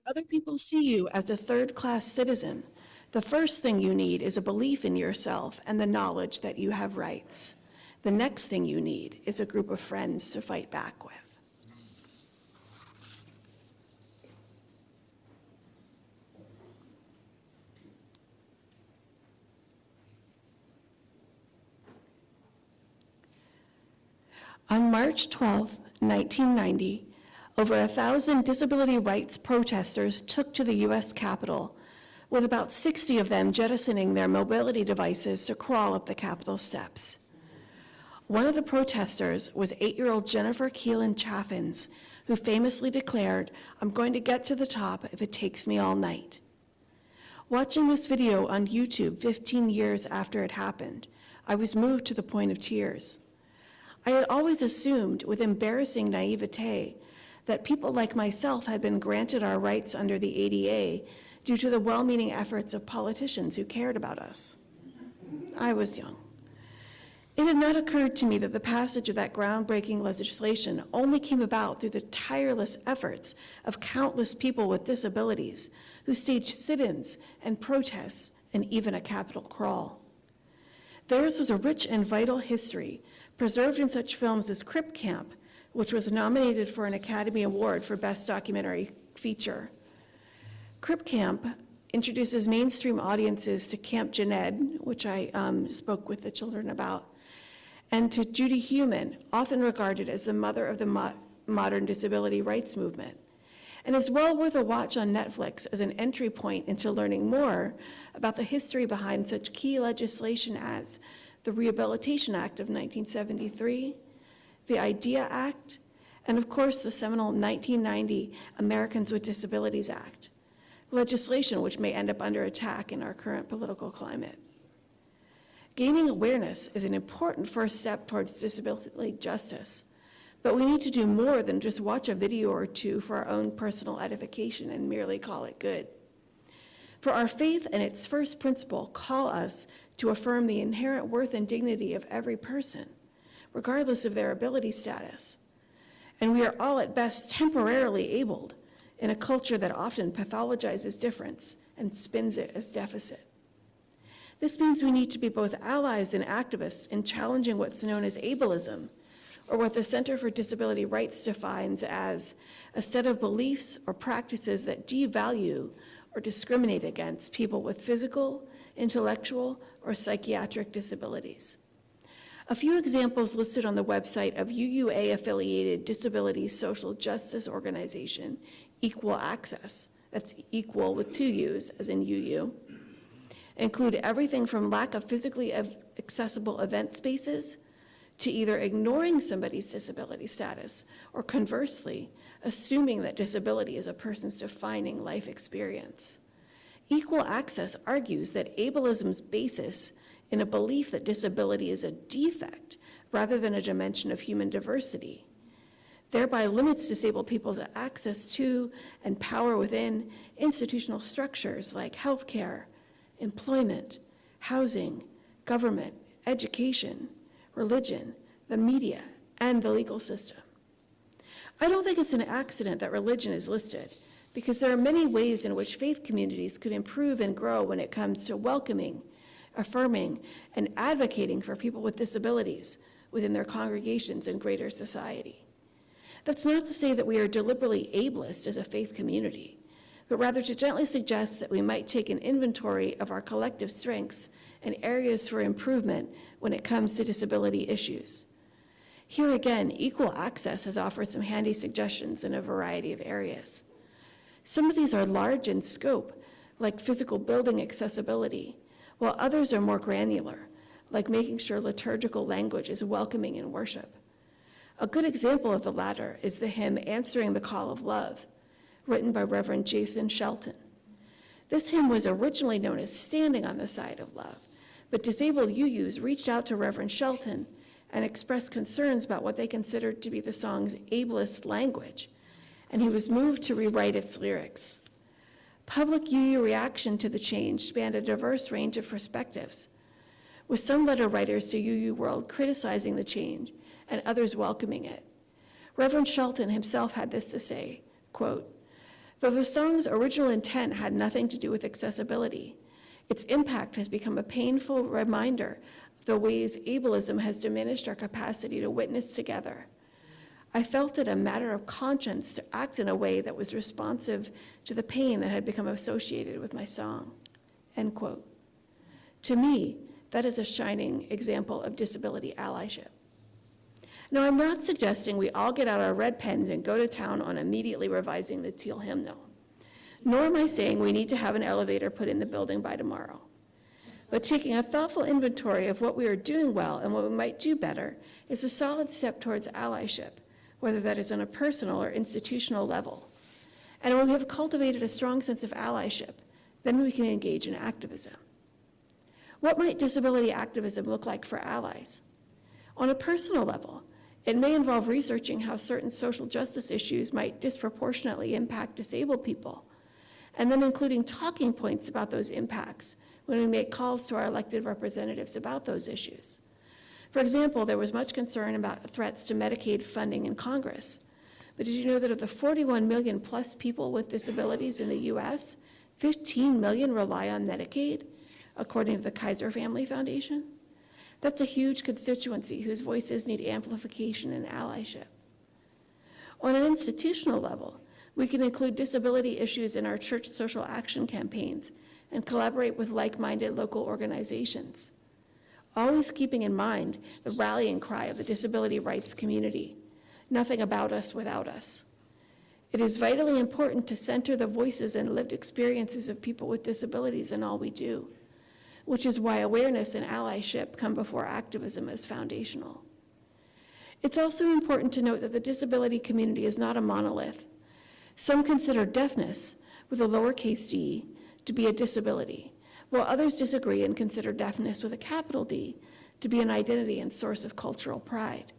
Other people see you as a third-class citizen. The first thing you need is a belief in yourself and the knowledge that you have rights. The next thing you need is a group of friends to fight back with. On March 12, 1990, over 1,000 disability rights protesters took to the U.S. Capitol, with about 60 of them jettisoning their mobility devices to crawl up the Capitol steps. One of the protesters was 8-year-old Jennifer Keelan Chaffins, who famously declared, "I'm going to get to the top if it takes me all night." Watching this video on YouTube 15 years after it happened, I was moved to the point of tears. I had always assumed, with embarrassing naivete, that people like myself had been granted our rights under the ADA due to the well-meaning efforts of politicians who cared about us. I was young. It had not occurred to me that the passage of that groundbreaking legislation only came about through the tireless efforts of countless people with disabilities who staged sit-ins and protests and even a Capitol crawl. Theirs was a rich and vital history preserved in such films as Crip Camp, which was nominated for an Academy Award for Best Documentary Feature. Crip Camp introduces mainstream audiences to Camp Jenn, which I spoke with the children about, and to Judy Heumann, often regarded as the mother of the modern disability rights movement, and is well worth a watch on Netflix as an entry point into learning more about the history behind such key legislation as the Rehabilitation Act of 1973, the IDEA Act, and of course the seminal 1990 Americans with Disabilities Act, legislation which may end up under attack in our current political climate. Gaining awareness is an important first step towards disability justice, but we need to do more than just watch a video or two for our own personal edification and merely call it good. For our faith and its first principle call us to affirm the inherent worth and dignity of every person, regardless of their ability status. And we are all at best temporarily abled in a culture that often pathologizes difference and spins it as deficit. This means we need to be both allies and activists in challenging what's known as ableism, or what the Center for Disability Rights defines as a set of beliefs or practices that devalue or discriminate against people with physical, intellectual, or psychiatric disabilities. A few examples listed on the website of UUA-affiliated disability social justice organization, Equal Access, that's equal with 2 U's as in UU, include everything from lack of physically accessible event spaces to either ignoring somebody's disability status or conversely, assuming that disability is a person's defining life experience. Equal Access argues that ableism's basis in a belief that disability is a defect rather than a dimension of human diversity, thereby limits disabled people's access to and power within institutional structures like healthcare, employment, housing, government, education, religion, the media, and the legal system. I don't think it's an accident that religion is listed, because there are many ways in which faith communities could improve and grow when it comes to welcoming, affirming, and advocating for people with disabilities within their congregations and greater society. That's not to say that we are deliberately ableist as a faith community, but rather to gently suggest that we might take an inventory of our collective strengths and areas for improvement when it comes to disability issues. Here again, Equal Access has offered some handy suggestions in a variety of areas. Some of these are large in scope, like physical building accessibility, while others are more granular, like making sure liturgical language is welcoming in worship. A good example of the latter is the hymn Answering the Call of Love, written by Reverend Jason Shelton. This hymn was originally known as Standing on the Side of Love, but disabled UUs reached out to Reverend Shelton and expressed concerns about what they considered to be the song's ableist language, and he was moved to rewrite its lyrics. Public UU reaction to the change spanned a diverse range of perspectives, with some letter writers to UU World criticizing the change and others welcoming it. Reverend Shelton himself had this to say, quote, Though the song's original intent had nothing to do with accessibility, its impact has become a painful reminder of the ways ableism has diminished our capacity to witness together. I felt it a matter of conscience to act in a way that was responsive to the pain that had become associated with my song." End quote. To me, that is a shining example of disability allyship. Now, I'm not suggesting we all get out our red pens and go to town on immediately revising the Teal hymnal, nor am I saying we need to have an elevator put in the building by tomorrow. But taking a thoughtful inventory of what we are doing well and what we might do better is a solid step towards allyship, whether that is on a personal or institutional level. And when we have cultivated a strong sense of allyship, then we can engage in activism. What might disability activism look like for allies? On a personal level, it may involve researching how certain social justice issues might disproportionately impact disabled people, and then including talking points about those impacts when we make calls to our elected representatives about those issues. For example, there was much concern about threats to Medicaid funding in Congress. But did you know that of the 41 million plus people with disabilities in the US, 15 million rely on Medicaid, according to the Kaiser Family Foundation? That's a huge constituency whose voices need amplification and allyship. On an institutional level, we can include disability issues in our church social action campaigns and collaborate with like-minded local organizations, always keeping in mind the rallying cry of the disability rights community: nothing about us without us. It is vitally important to center the voices and lived experiences of people with disabilities in all we do, which is why awareness and allyship come before activism as foundational. It's also important to note that the disability community is not a monolith. Some consider deafness, with a lowercase d, to be a disability, while others disagree and consider deafness with a capital D to be an identity and source of cultural pride.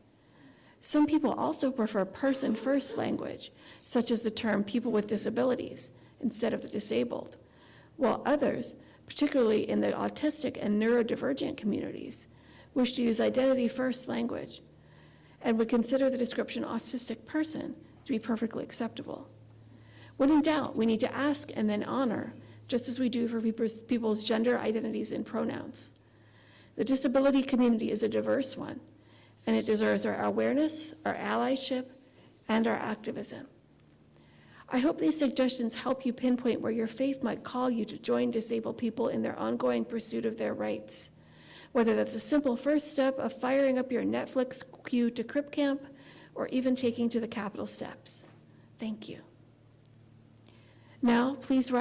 Some people also prefer person-first language, such as the term people with disabilities, instead of the disabled, while others, particularly in the autistic and neurodivergent communities, wish to use identity-first language and would consider the description autistic person to be perfectly acceptable. When in doubt, we need to ask and then honor, just as we do for people's gender identities and pronouns. The disability community is a diverse one, and it deserves our awareness, our allyship, and our activism. I hope these suggestions help you pinpoint where your faith might call you to join disabled people in their ongoing pursuit of their rights, whether that's a simple first step of firing up your Netflix queue to Crip Camp, or even taking to the Capitol steps. Thank you. Now, please rise.